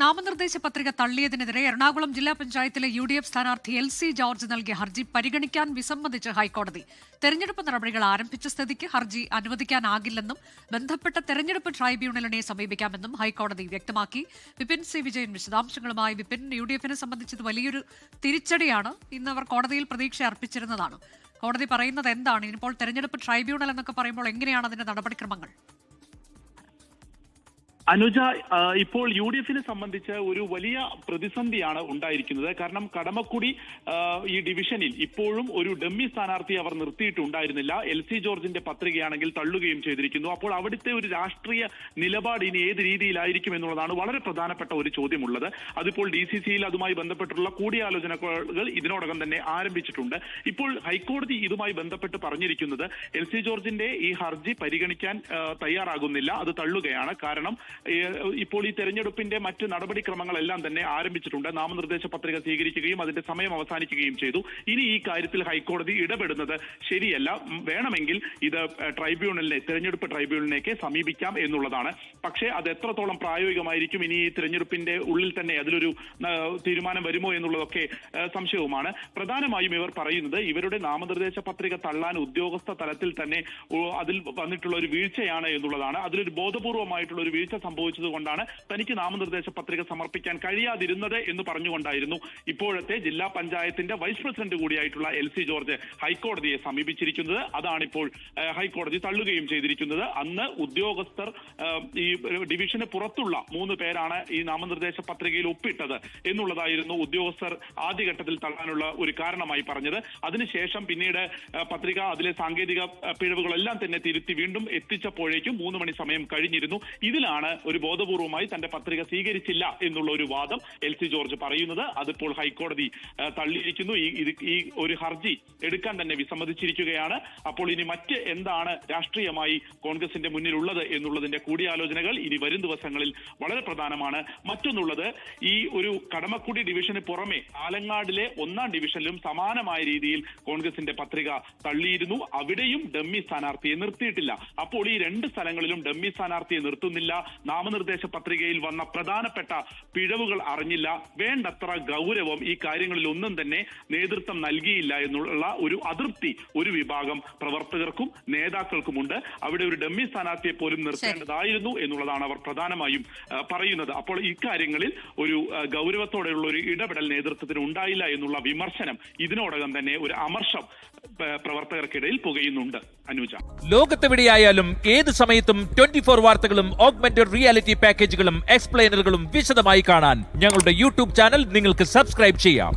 നാമനിർദ്ദേശ പത്രിക തള്ളിയതിനെതിരെ എറണാകുളം ജില്ലാ പഞ്ചായത്തിലെ UDF സ്ഥാനാർത്ഥി LC ജോർജ് നൽകിയ ഹർജി പരിഗണിക്കാൻ വിസമ്മതിച്ച് ഹൈക്കോടതി. തെരഞ്ഞെടുപ്പ് നടപടികൾ ആരംഭിച്ച സ്ഥിതിക്ക് ഹർജി അനുവദിക്കാനാകില്ലെന്നും ബന്ധപ്പെട്ട തെരഞ്ഞെടുപ്പ് ട്രൈബ്യൂണലിനെ സമീപിക്കാമെന്നും ഹൈക്കോടതി വ്യക്തമാക്കി. വിപിൻ സി വിജയൻ വിശദാംശങ്ങളുമായി. വിപിൻ, UDFനെ സംബന്ധിച്ചത് വലിയൊരു തിരിച്ചടിയാണ്. ഇന്ന് അവർ കോടതിയിൽ പ്രതീക്ഷ അർപ്പിച്ചിരുന്നതാണ്. കോടതി പറയുന്നത് എന്താണ്? ഇനിയിപ്പോൾ തെരഞ്ഞെടുപ്പ് ട്രൈബ്യൂണൽ എന്നൊക്കെ പറയുമ്പോൾ എങ്ങനെയാണ് അതിന്റെ നടപടിക്രമങ്ങൾ? അനുജ, ഇപ്പോൾ UDFനെ സംബന്ധിച്ച് ഒരു വലിയ പ്രതിസന്ധിയാണ് ഉണ്ടായിരിക്കുന്നത്. കാരണം കടമക്കുടി ഈ ഡിവിഷനിൽ ഇപ്പോഴും ഒരു ഡമ്മി സ്ഥാനാർത്ഥിയെ അവർ നിർത്തിയിട്ടുണ്ടായിരുന്നില്ല. LC ജോർജിന്റെ പത്രികയാണെങ്കിൽ തള്ളുകയും ചെയ്തിരിക്കുന്നു. അപ്പോൾ അവിടുത്തെ ഒരു രാഷ്ട്രീയ നിലപാട് ഇനി ഏത് രീതിയിലായിരിക്കും എന്നുള്ളതാണ് വളരെ പ്രധാനപ്പെട്ട ഒരു ചോദ്യമുള്ളത്. അതിപ്പോൾ DCCയിൽ അതുമായി ബന്ധപ്പെട്ടുള്ള കൂടിയാലോചനകൾ ഇതിനോടകം തന്നെ ആരംഭിച്ചിട്ടുണ്ട്. ഇപ്പോൾ ഹൈക്കോടതി ഇതുമായി ബന്ധപ്പെട്ട് പറഞ്ഞിരിക്കുന്നത് LC ജോർജിന്റെ ഈ ഹർജി പരിഗണിക്കാൻ തയ്യാറാകുന്നില്ല, അത് തള്ളുകയാണ്. കാരണം ഇപ്പോൾ ഈ തെരഞ്ഞെടുപ്പിന്റെ മറ്റ് നടപടിക്രമങ്ങളെല്ലാം തന്നെ ആരംഭിച്ചിട്ടുണ്ട്. നാമനിർദ്ദേശ പത്രിക സ്വീകരിക്കുകയും അതിന്റെ സമയം അവസാനിക്കുകയും ചെയ്തു. ഇനി ഈ കാര്യത്തിൽ ഹൈക്കോടതി ഇടപെടുന്നത് ശരിയല്ല. വേണമെങ്കിൽ ഇത് തെരഞ്ഞെടുപ്പ് ട്രൈബ്യൂണലിലേക്ക് സമീപിക്കാം എന്നുള്ളതാണ്. പക്ഷേ അത് എത്രത്തോളം പ്രായോഗികമായിരിക്കും, ഇനി ഈ തെരഞ്ഞെടുപ്പിന്റെ ഉള്ളിൽ തന്നെ അതിലൊരു തീരുമാനം വരുമോ എന്നുള്ളതൊക്കെ സംശയവുമാണ്. പ്രധാനമായും ഇവർ പറയുന്നത് ഇവരുടെ നാമനിർദ്ദേശ പത്രിക തള്ളാൻ ഉദ്യോഗസ്ഥ തലത്തിൽ തന്നെ അതിൽ വന്നിട്ടുള്ള ഒരു വീഴ്ചയാണ് എന്നുള്ളതാണ്. അതിലൊരു ബോധപൂർവമായിട്ടുള്ള ഒരു വീഴ്ച സംഭവിച്ചത് കൊണ്ടാണ് തനിക്ക് നാമനിർദ്ദേശ പത്രിക സമർപ്പിക്കാൻ കഴിയാതിരുന്നത് എന്ന് പറഞ്ഞുകൊണ്ടായിരുന്നു ഇപ്പോഴത്തെ ജില്ലാ പഞ്ചായത്തിന്റെ വൈസ് പ്രസിഡന്റ് കൂടിയായിട്ടുള്ള LC ജോർജ് ഹൈക്കോടതിയെ സമീപിച്ചിരിക്കുന്നത്. അതാണിപ്പോൾ ഹൈക്കോടതി തള്ളുകയും ചെയ്തിരിക്കുന്നത്. അന്ന് ഉദ്യോഗസ്ഥർ ഈ ഡിവിഷന് പുറത്തുള്ള 3 പേരാണ് ഈ നാമനിർദ്ദേശ പത്രികയിൽ ഒപ്പിട്ടത് എന്നുള്ളതായിരുന്നു ഉദ്യോഗസ്ഥർ ആദ്യഘട്ടത്തിൽ തള്ളാനുള്ള ഒരു കാരണമായി പറഞ്ഞത്. അതിനുശേഷം പിന്നീട് പത്രിക അതിലെ സാങ്കേതിക പിഴവുകളെല്ലാം തന്നെ തിരുത്തി വീണ്ടും എത്തിച്ചപ്പോഴേക്കും 3 മണി സമയം കഴിഞ്ഞിരുന്നു. ഇതിലാണ് ഒരു ബോധപൂർവമായി തന്റെ പത്രിക സ്വീകരിച്ചില്ല എന്നുള്ള ഒരു വാദം LC ജോർജ് പറയുന്നത്. അതിപ്പോൾ ഹൈക്കോടതി തള്ളിയിരിക്കുന്നു. ഈ ഒരു ഹർജി എടുക്കാൻ തന്നെ വിസമ്മതിച്ചിരിക്കുകയാണ്. അപ്പോൾ ഇനി മറ്റ് എന്താണ് രാഷ്ട്രീയമായി കോൺഗ്രസിന്റെ മുന്നിലുള്ളത് എന്നുള്ളതിന്റെ കൂടിയാലോചനകൾ ഇനി വരും ദിവസങ്ങളിൽ വളരെ പ്രധാനമാണ്. മറ്റൊന്നുള്ളത്, ഈ ഒരു കടമക്കുടി ഡിവിഷന് പുറമെ ആലങ്ങാടിലെ 1ാം ഡിവിഷനിലും സമാനമായ രീതിയിൽ കോൺഗ്രസിന്റെ പത്രിക തള്ളിയിരുന്നു. അവിടെയും ഡമ്മി സ്ഥാനാർത്ഥിയെ നിർത്തിയിട്ടില്ല. അപ്പോൾ ഈ 2 സ്ഥലങ്ങളിലും ഡമ്മി സ്ഥാനാർത്ഥിയെ നിർത്തുന്നില്ല. നാമനിർദ്ദേശ പത്രികയിൽ വന്ന പ്രധാനപ്പെട്ട പിഴവുകൾ അറിഞ്ഞില്ല. വേണ്ടത്ര ഗൗരവം ഈ കാര്യങ്ങളിൽ ഒന്നും തന്നെ നേതൃത്വം നൽകിയില്ല എന്നുള്ള ഒരു അതൃപ്തി ഒരു വിഭാഗം പ്രവർത്തകർക്കും നേതാക്കൾക്കുമുണ്ട്. അവിടെ ഒരു ഡമ്മി സ്ഥാനാർത്ഥിയെ പോലും നിർത്തേണ്ടതായിരുന്നു എന്നുള്ളതാണ് അവർ പ്രധാനമായും പറയുന്നത്. അപ്പോൾ ഇക്കാര്യങ്ങളിൽ ഒരു ഗൗരവത്തോടെയുള്ള ഒരു ഇടപെടൽ നേതൃത്വത്തിന് ഉണ്ടായില്ല എന്നുള്ള വിമർശനം ഇതിനോടകം തന്നെ ഒരു അമർഷം പ്രവർത്തകർക്കിടയിൽ പുകയുന്നുണ്ട്. അനുജ, ലോകത്തെവിടെയായാലും ഏത് സമയത്തും 24 വാർത്തകളും ഓഗ്മെന്റഡ് റിയാലിറ്റി പാക്കേജുകളും എക്സ്പ്ലെയിനറുകളും വിശദമായി കാണാൻ ഞങ്ങളുടെ YouTube ചാനൽ നിങ്ങൾക്ക് സബ്സ്ക്രൈബ് ചെയ്യാം.